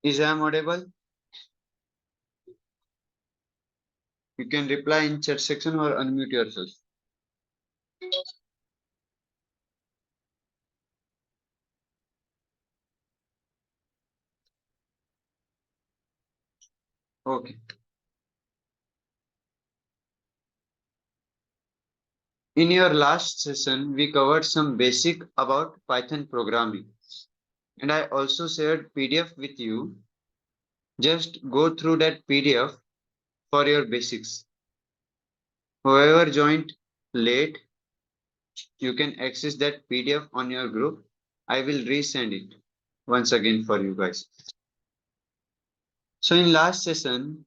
Is I am audible? You can reply in chat section or unmute yourself. Okay. In your last session, we covered some basic about Python programming. And I also shared PDF with you. Just go through that PDF for your basics. Whoever joined late, you can access that PDF on your group. I will resend it once again for you guys. So in last session,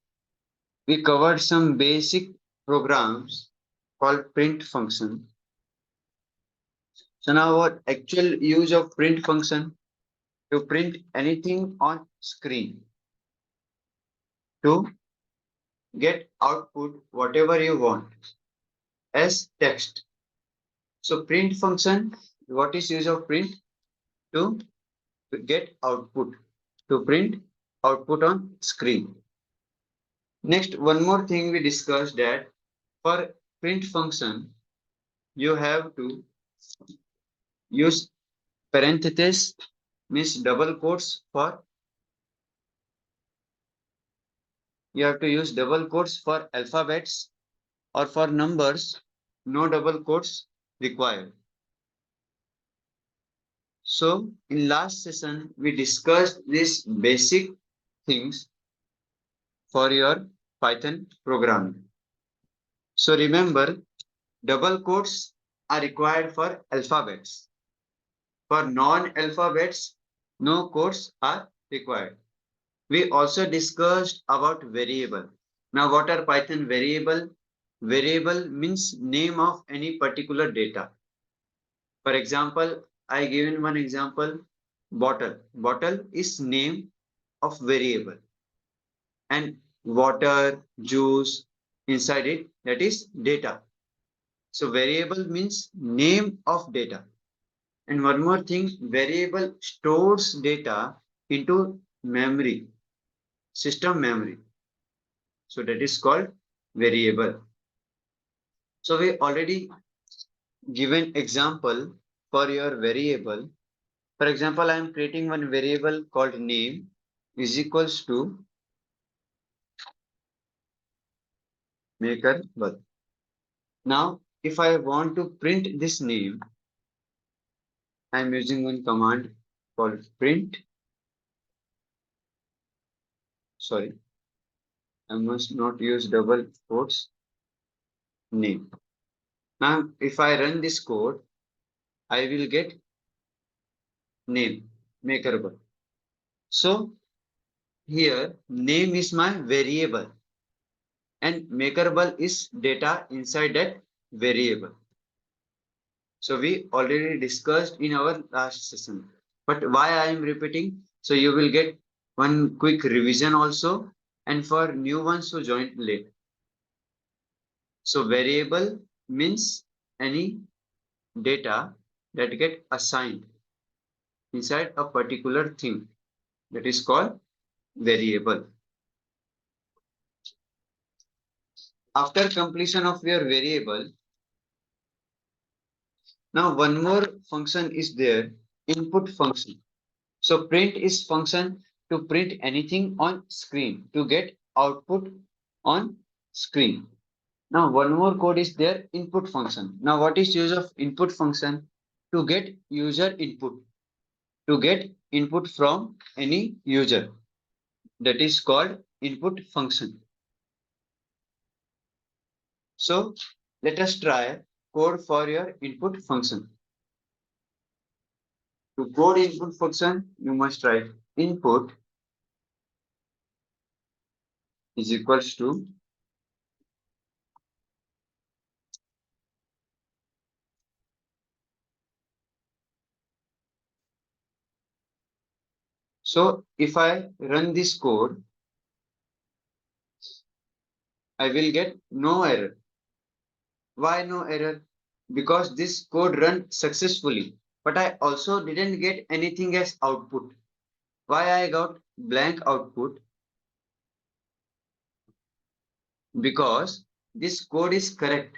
we covered some basic programs called print function. So now what actual use of print function? To print anything on screen. To get output whatever you want as text. So print function, what is use of print? To get output, to print output on screen. Next, one more thing we discussed that for print function, you have to use parenthesis, means double quotes for, you have to use double quotes for alphabets, or for numbers, no double quotes required. So in last session, we discussed these basic things for your Python programming. So remember, double quotes are required for alphabets. For non-alphabets, no quotes are required. We also discussed about variable. Now what are Python variable? Variable means name of any particular data. For example, I given one example, bottle. Bottle is name of variable, and water, juice inside it, that is data. So variable means name of data. And one more thing, variable stores data into memory, system memory. So that is called variable. So we already given example for your variable. For example, I am creating one variable called name is equals to Makerble. Now, if I want to print this name, I am using one command called print. Sorry, I must not use double quotes name. Now, if I run this code, I will get name Makerble. So here name is my variable and Makerble is data inside that variable. So we already discussed in our last session. But why I am repeating? So you will get one quick revision also, and for new ones who joined late. So variable means any data that get assigned inside a particular thing, that is called variable. After completion of your variable, now one more function is there, input function. So print is function to print anything on screen, to get output on screen. Now one more code is there, input function. Now what is use of input function? To get user input, to get input from any user. That is called input function. So let us try code for your input function. To code input function, you must write input is equals to so if I run this code, I will get no error. Why no error? Because this code run successfully, but I also didn't get anything as output. Why I got blank output? Because this code is correct,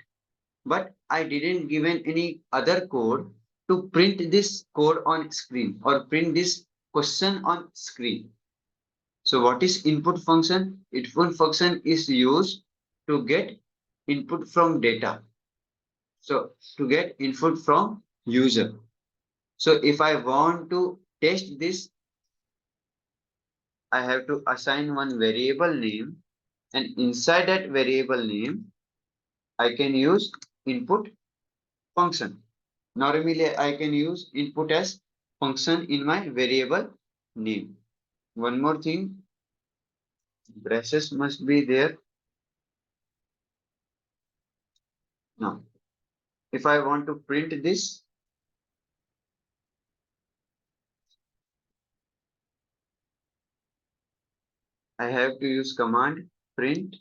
but I didn't given any other code to print this code on screen or print this question on screen. So what is input function? Input function is used to get input from data. So to get input from user. So if I want to test this, I have to assign one variable name, and inside that variable name, I can use input function. Normally, I can use input as function in my variable name. One more thing, braces must be there. Now, if I want to print this, I have to use command print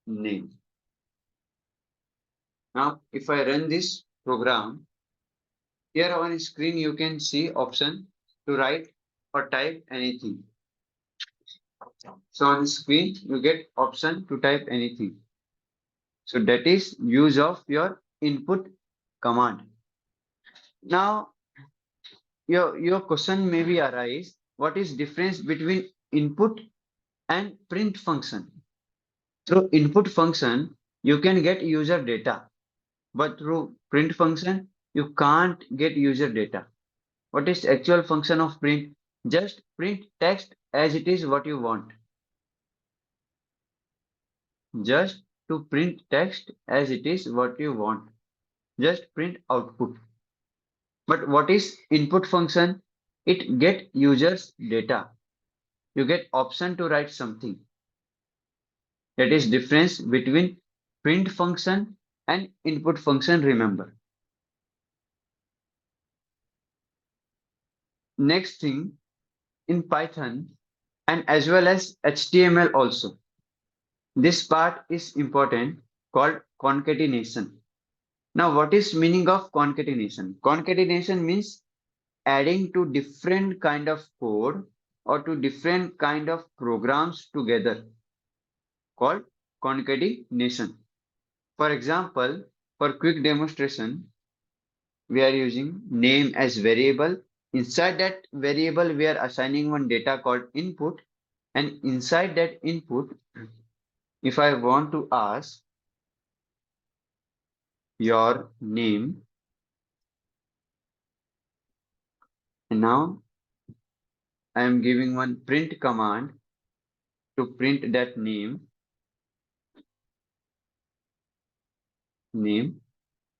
name. Now, if I run this program, here on screen you can see option to write or type anything. So on screen you get option to type anything. So that is use of your input command. Now your question may be arise, what is difference between input and print function? Through input function, you can get user data, but through print function, you can't get user data. What is actual function of print? Just print text as it is what you want. Just to print text as it is what you want. Just print output. But what is input function? It get users data. You get option to write something. That is difference between print function and input function, remember. Next thing, in Python and as well as HTML also, this part is important called concatenation. Now, what is meaning of concatenation? Concatenation means adding to different kind of code or to different kind of programs together called concatenation. For example, for quick demonstration, we are using name as variable. Inside that variable, we are assigning one data called input. And inside that input, if I want to ask your name, and now I am giving one print command to print that name.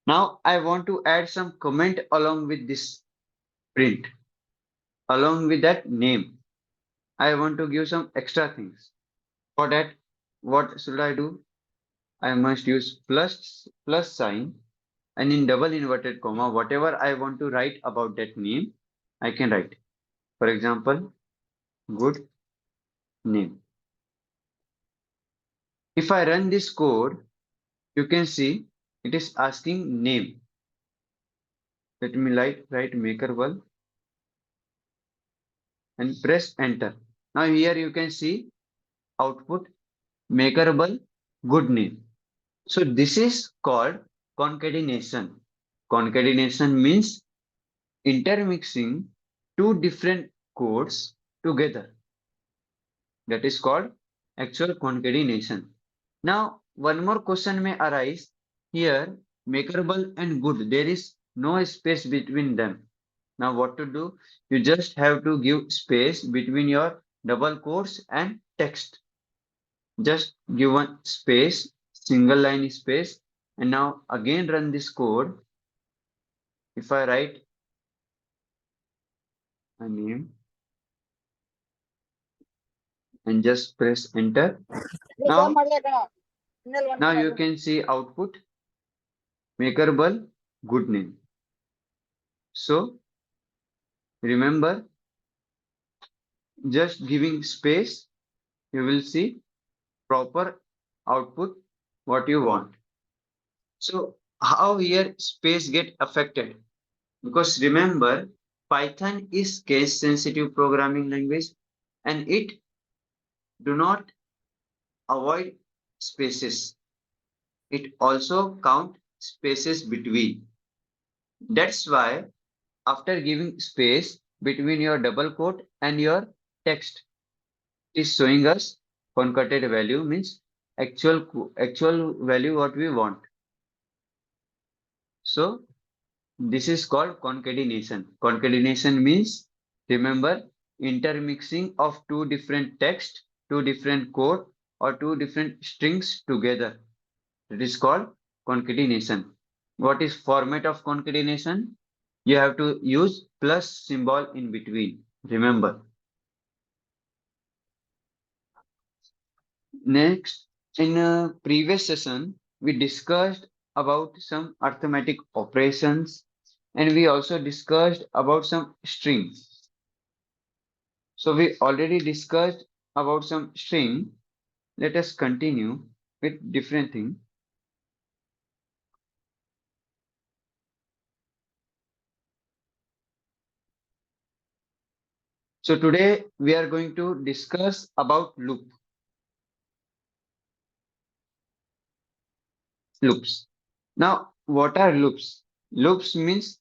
Now I want to add some comment along with this print, along with that name. I want to give some extra things. For that, what should I do? I must use plus sign and in double inverted comma, whatever I want to write about that name, I can write. For example, good name. If I run this code, you can see it is asking name. Let me write Makerble and press enter. Now here you can see output Makerble good name. So this is called concatenation. Concatenation means intermixing two different codes together. That is called actual concatenation. Now, one more question may arise. Here, Makerable and good, there is no space between them. Now, what to do? You just have to give space between your double quotes and text. Just give one space, single line space, and now again run this code. If I write a name, and just press enter. Now you can see output Makerble good name. So remember, just giving space, you will see proper output what you want. So how here space get affected? Because remember, Python is case sensitive programming language and it do not avoid spaces. It also count spaces between. That's why after giving space between your double quote and your text, it is showing us concatenated value means actual value what we want. So this is called concatenation. Concatenation means, remember, intermixing of two different text, two different code, or two different strings together. It is called concatenation. What is format of concatenation? You have to use plus symbol in between. Remember. Next, in a previous session, we discussed about some arithmetic operations and we also discussed about some strings. So we already discussed about some string. Let us continue with different thing. So today we are going to discuss about loops. Now, what are loops? Loops means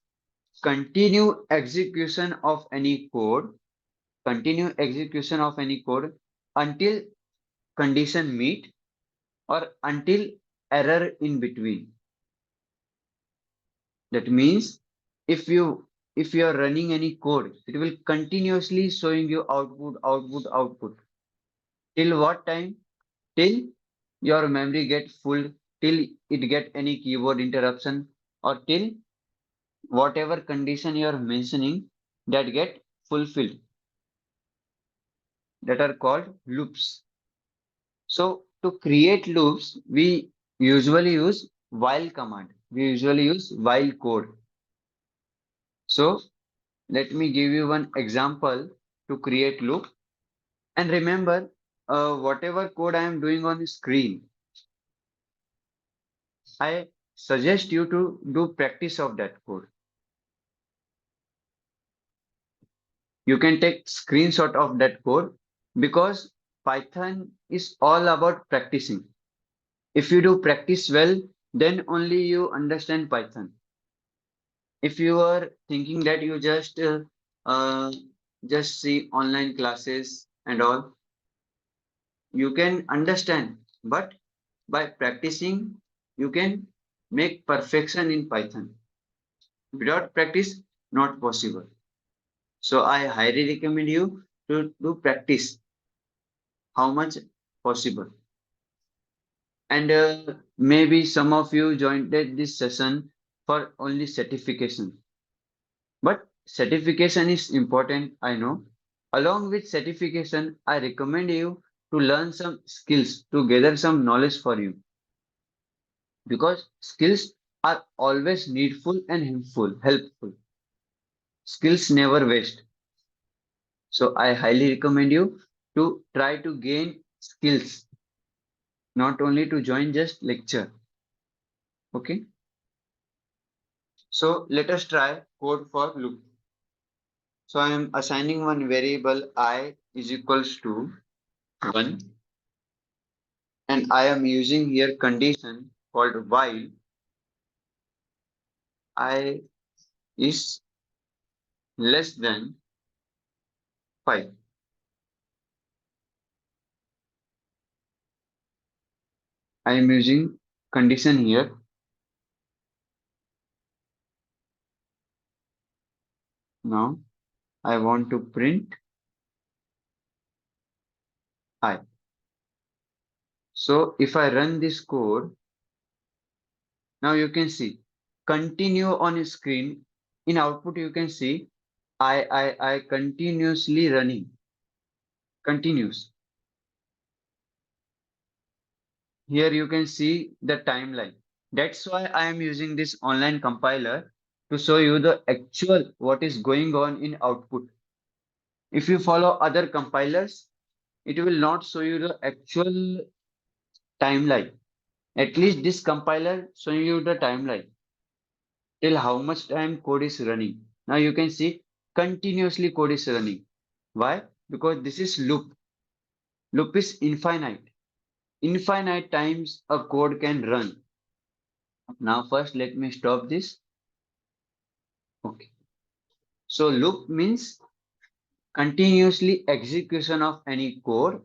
continue execution of any code, continue execution of any code until condition meet or until error in between. That means if you are running any code, it will continuously showing you output till what time? Till your memory get full, till it get any keyboard interruption, or till whatever condition you are mentioning that get fulfilled, that are called loops. So to create loops, we usually use while command. We usually use while code. So let me give you one example to create loop. And remember, whatever code I am doing on the screen, I suggest you to do practice of that code. You can take screenshot of that code because Python is all about practicing. If you do practice well, then only you understand Python. If you are thinking that you uh, just see online classes and all, you can understand, but by practicing, you can make perfection in Python. Without practice, not possible. So I highly recommend you to do practice how much possible. And maybe some of you joined this session for only certification. But certification is important, I know. Along with certification, I recommend you to learn some skills to gather some knowledge for you. Because skills are always needful and helpful. Skills never waste. So I highly recommend you to try to gain skills, not only to join just lecture. Okay. So let us try code for loop. So I am assigning one variable I is equals to 1 and I am using here condition called while I is less than 5. I am using condition here. Now I want to print I. So if I run this code, now you can see continue on screen. In output, you can see I continuously running, continues. Here you can see the timeline. That's why I am using this online compiler to show you the actual what is going on in output. If you follow other compilers, it will not show you the actual timeline. At least this compiler show you the timeline till how much time code is running. Now you can see continuously code is running. Why? Because this is loop. Loop is infinite. Infinite times a code can run. Now first let me stop this. Okay. So loop means continuously execution of any code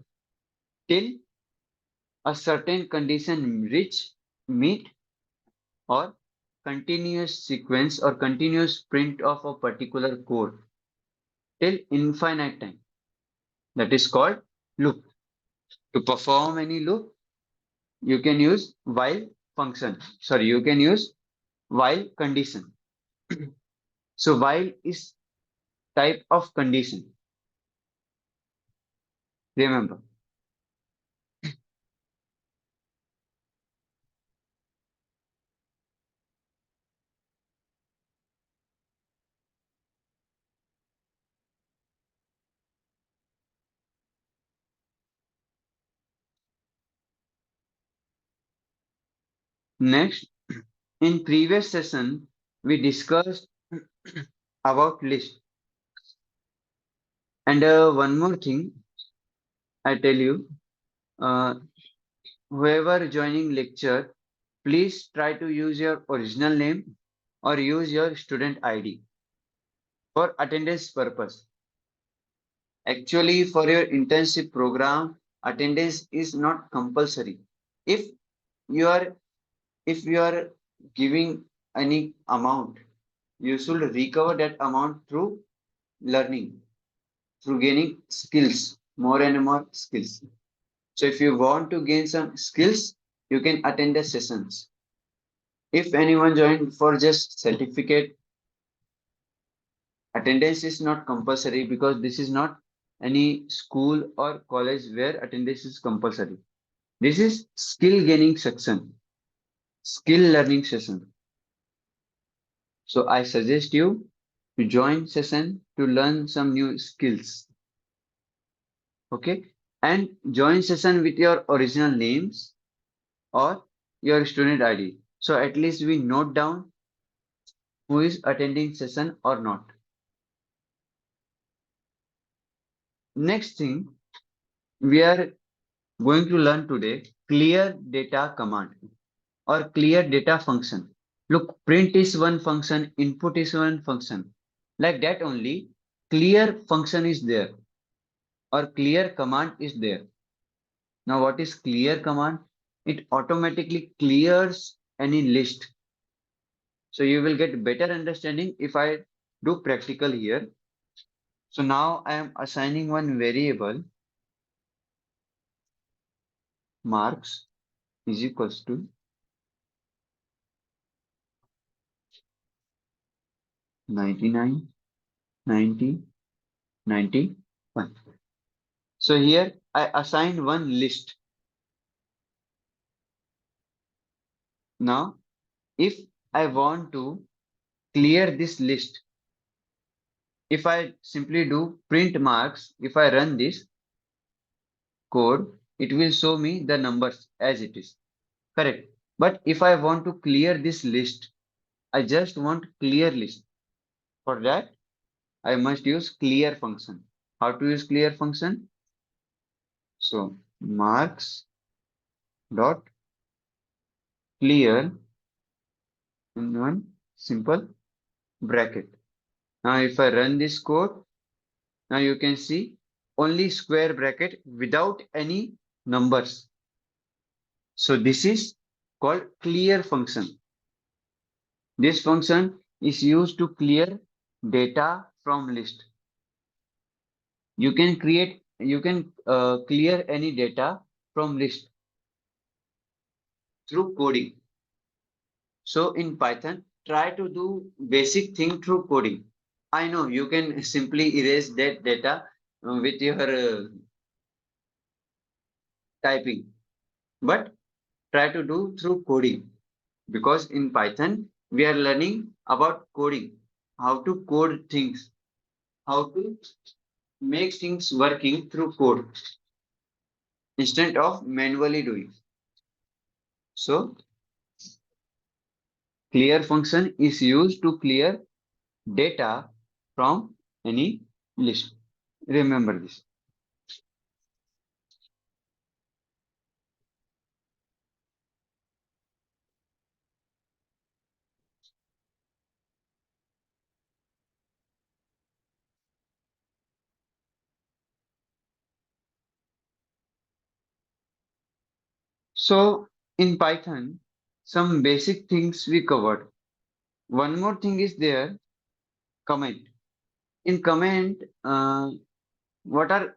till a certain condition reach, meet, or continuous sequence or continuous print of a particular code till infinite time. That is called loop. To perform any loop, you can use while function. Sorry, you can use while condition. So while is type of condition. Remember. Next, in previous session, we discussed about list. And one more thing, I tell you, uh, whoever joining lecture, please try to use your original name or use your student ID for attendance purpose. Actually, for your internship program, attendance is not compulsory. If you are if you are giving any amount, you should recover that amount through learning, through gaining skills, more and more skills. So if you want to gain some skills, you can attend the sessions. If anyone joined for just certificate, attendance is not compulsory because this is not any school or college where attendance is compulsory. This is skill gaining section, skill learning session. So I suggest you to join session to learn some new skills. Okay. And join session with your original names or your student ID. So at least we note down who is attending session or not. Next thing we are going to learn today, clear data command or clear data function. Look, print is one function, input is one function. Like that only, clear function is there or clear command is there. Now what is clear command? It automatically clears any list. So you will get better understanding if I do practical here. So now I am assigning one variable marks is equals to 99, 90, 91. So here I assign one list. Now if I want to clear this list, if I simply do print marks, if I run this code, it will show me the numbers as it is. Correct. But if I want to clear this list, I just want clear list. For that, I must use clear function. How to use clear function? So marks dot clear in one simple bracket. Now if I run this code, now you can see only square bracket without any numbers. So this is called clear function. This function is used to clear data from list. You can clear any data from list through coding. So in Python, try to do basic thing through coding. I know you can simply erase that data with your typing, but try to do through coding, because in Python we are learning about coding, how to code things, how to make things working through code instead of manually doing. So clear function is used to clear data from any list. Remember this. So in Python, some basic things we covered. One more thing is there, comment. In comment, what are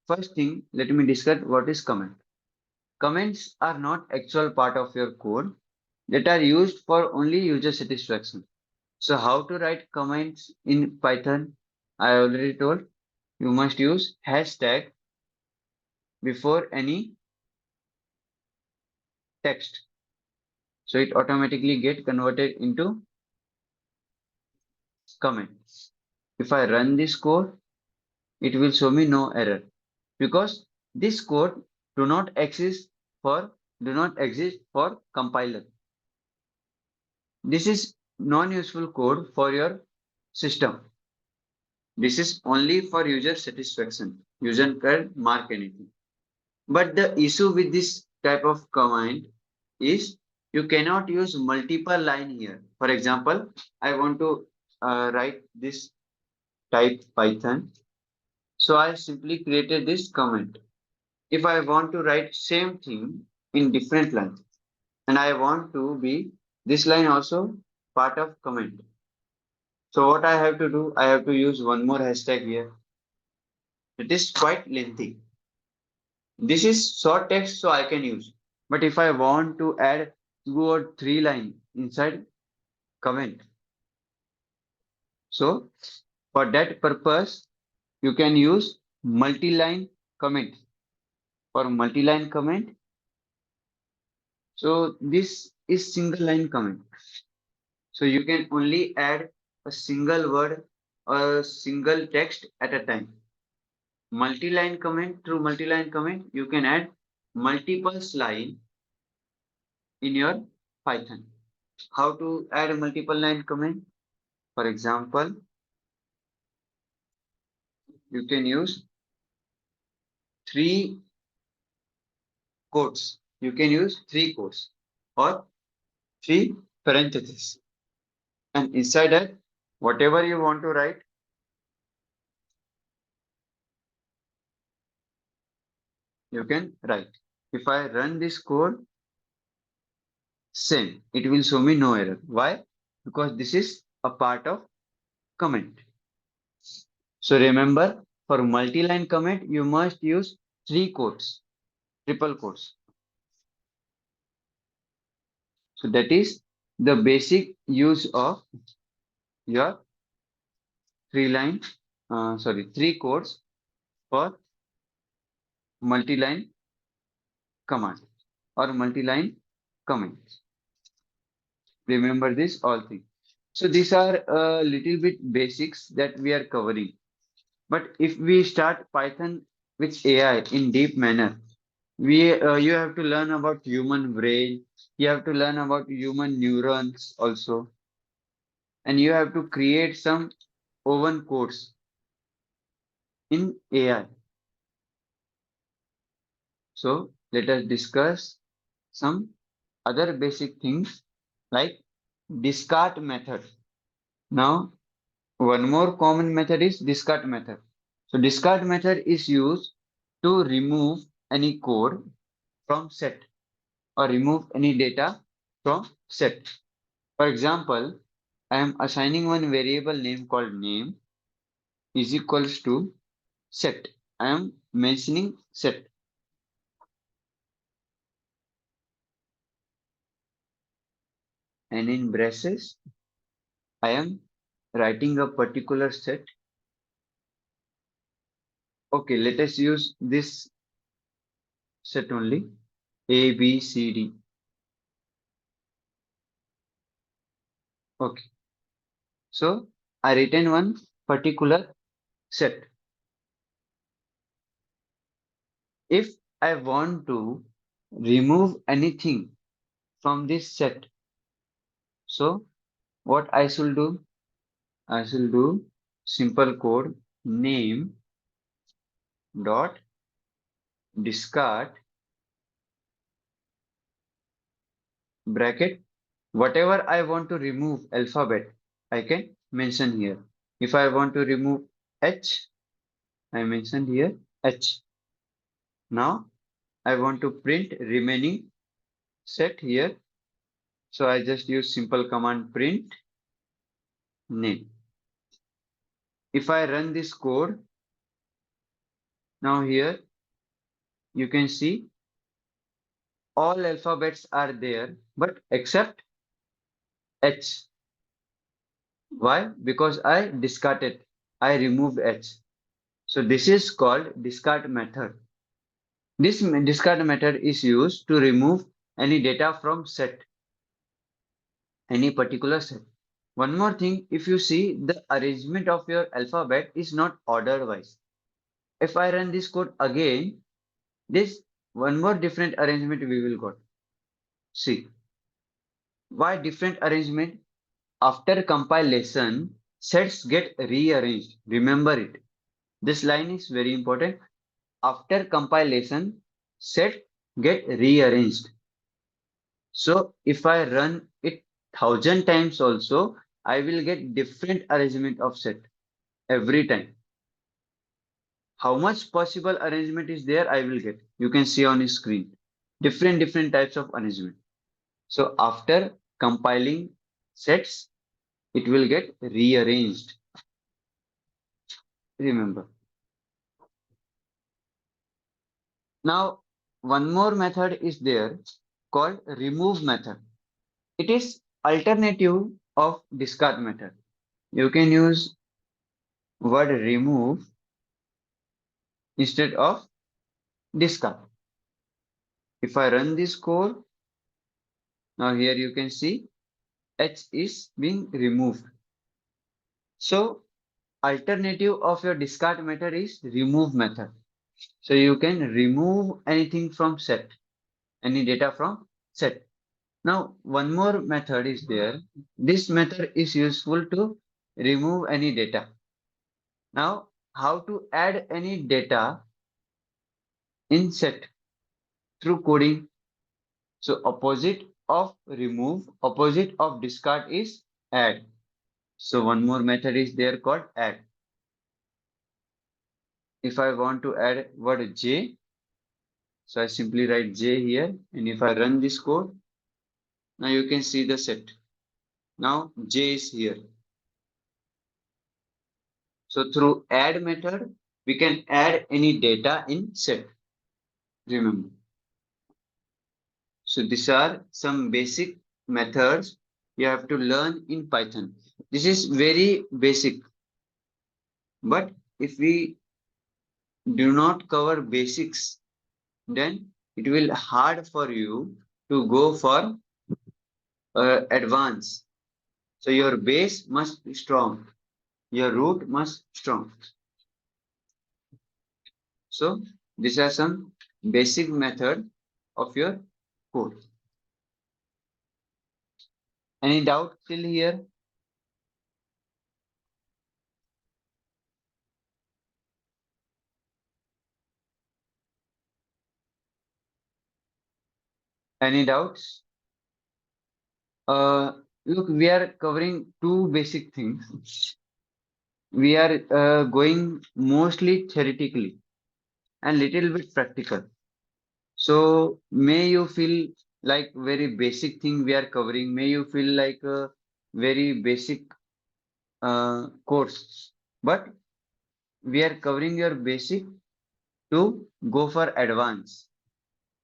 first thing? Let me discuss what is comment. Comments are not actual part of your code that are used for only user satisfaction. So how to write comments in Python? I already told you must use hashtag before any text. So it automatically get converted into comment. If I run this code, it will show me no error because this code do not exist for compiler. This is non-useful code for your system. This is only for user satisfaction. User can mark anything. But the issue with this type of command is you cannot use multiple line here. For example, I want to write this type Python. So I simply created this comment. If I want to write same thing in different line and I want to be this line also part of comment. So what I have to do, I have to use one more hashtag here. It is quite lengthy. This is short text, so I can use. But if I want to add 2 or 3 line inside comment, so for that purpose, you can use multi-line comment. For multi-line comment, so this is single line comment. So you can only add a single word or a single text at a time. Multi-line comment, through multi-line comment, you can add multiple line in your Python. How to add a multiple line comment? For example, you can use 3 quotes. You can use 3 quotes or 3 parentheses. And inside that, whatever you want to write, you can write. If I run this code, same, it will show me no error. Why? Because this is a part of comment. So remember, for multi-line comment, you must use 3 quotes, triple quotes. So that is the basic use of your 3 quotes for multi-line command or multi-line comments. Remember this all things. So these are a little bit basics that we are covering. But if we start Python with AI in deep manner, you have to learn about human brain. You have to learn about human neurons also, and you have to create some oven codes in AI. So let us discuss some other basic things like discard method. Now, one more common method is discard method. So discard method is used to remove any code from set or remove any data from set. For example, I am assigning one variable name called name is equals to set. I am mentioning set. And in braces, I am writing a particular set. Okay, let us use this set only. A, B, C, D. Okay. So I written one particular set. If I want to remove anything from this set, so what I should do? I shall do simple code name dot discard bracket whatever I want to remove alphabet I can mention here. If I want to remove H, I mentioned here H. Now I want to print remaining set here. So I just use simple command print name. If I run this code, now here you can see all alphabets are there, but except H. Why? Because I discarded. I removed H. So this is called discard method. This discard method is used to remove any data from set, any particular set. One more thing, if you see the arrangement of your alphabet is not order wise. If I run this code again, this one more different arrangement we will got. See, why different arrangement? After compilation, sets get rearranged. Remember it. This line is very important. After compilation, set get rearranged. So if I run it 1,000 times also, I will get different arrangement of set every time. How much possible arrangement is there, I will get. You can see on the screen. Different types of arrangement. So after compiling sets, it will get rearranged. Remember. Now, one more method is there called remove method. It is alternative of discard method. You can use word remove instead of discard. If I run this code, now here you can see H is being removed. So alternative of your discard method is remove method. So you can remove anything from set, any data from set. Now one more method is there. This method is useful to remove any data. Now how to add any data in set through coding. So opposite of remove, opposite of discard is add. So one more method is there called add. If I want to add word J, so I simply write J here. And if I run this code, now you can see the set. Now J is here. So through add method, we can add any data in set. Remember. So these are some basic methods you have to learn in Python. This is very basic. But if we do not cover basics, then it will hard for you to go for advance. So your base must be strong. Your root must strong. So these are some basic method of your code. Any doubt till here? Any doubts? Look, we are covering two basic things. We are going mostly theoretically and little bit practical. So may you feel like very basic thing we are covering. May you feel like a very basic course, but we are covering your basic to go for advance.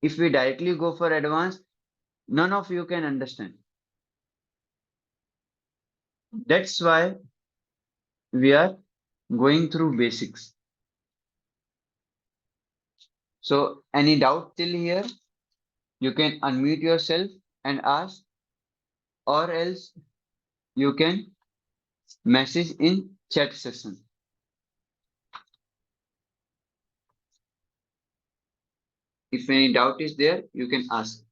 If we directly go for advance, none of you can understand. That's why we are going through basics. So any doubt till here, you can unmute yourself and ask, or else you can message in chat session. If any doubt is there, you can ask.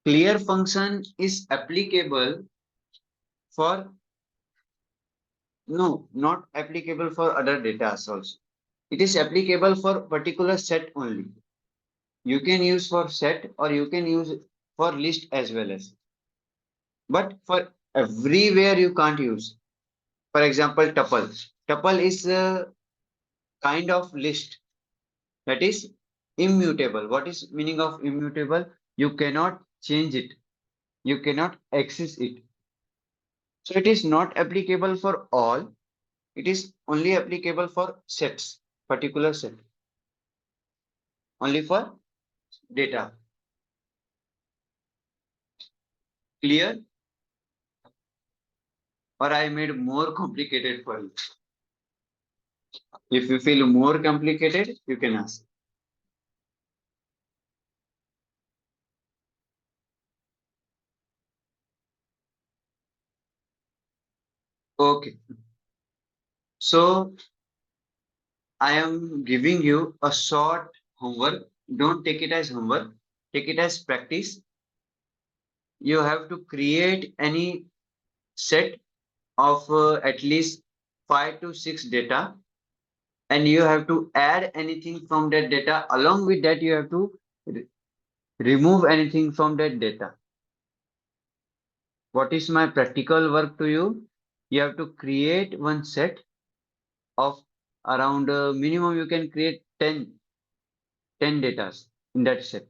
Clear function is applicable for, no, not applicable for other data also. It is applicable for particular set only. You can use for set or you can use for list as well as. But for everywhere you can't use. For example, tuple. Tuple is a kind of list that is immutable. What is meaning of immutable? You cannot change it. You cannot access it. So it is not applicable for all. It is only applicable for sets, particular set. Only for data. Clear? Or I made more complicated for you? If you feel more complicated, you can ask. Okay. So I am giving you a short homework. Don't take it as homework. Take it as practice. You have to create any set of at least 5 to 6 data, and you have to add anything from that data. Along with that, you have to remove anything from that data. What is my practical work to you? You have to create one set of around minimum you can create 10 data in that set,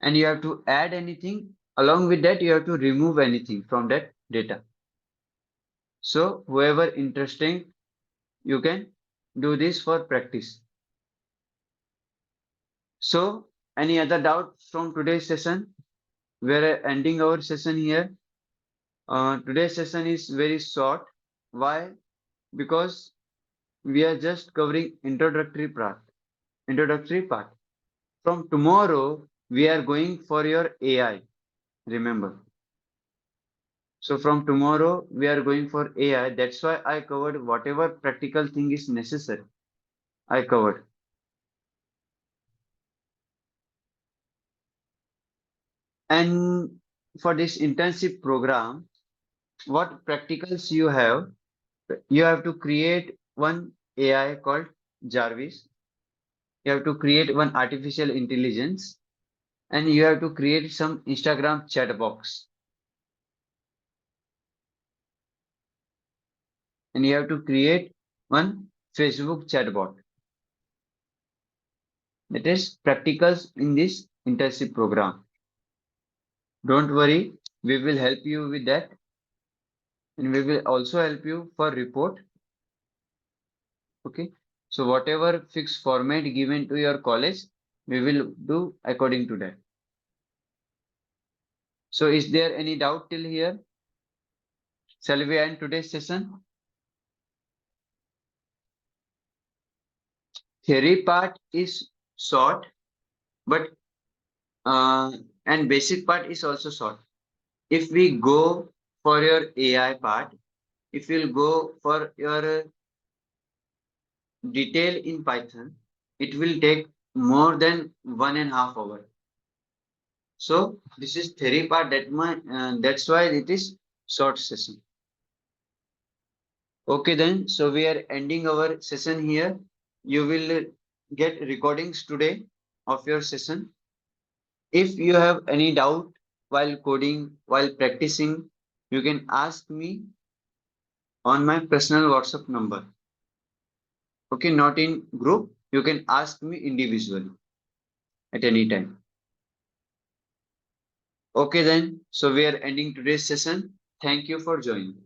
and you have to add anything. Along with that, you have to remove anything from that data. So whoever interesting, you can do this for practice. So any other doubt from today's session? We're ending our session here. Today's session is very short. Why? Because we are just covering introductory part. Introductory part. From tomorrow, we are going for your AI. Remember. So from tomorrow, we are going for AI. That's why I covered whatever practical thing is necessary. I covered. And for this internship program, what practicals you have? You have to create one AI called Jarvis. You have to create one artificial intelligence, and you have to create some Instagram chat box, and you have to create one Facebook chatbot. That is practicals in this internship program. Don't worry, we will help you with that, and we will also help you for report. Okay, so whatever fixed format given to your college, we will do according to that. So is there any doubt till here? Shall we end today's session? Theory part is short, but and basic part is also short. If we go for your AI part, if you'll go for your detail in Python, it will take more than 1.5 hours. So this is theory part. That's why it is short session. Okay then. So we are ending our session here. You will get recordings today of your session. If you have any doubt while coding, while practicing, you can ask me on my personal WhatsApp number. Okay, not in group. You can ask me individually at any time. Okay then. So we are ending today's session. Thank you for joining.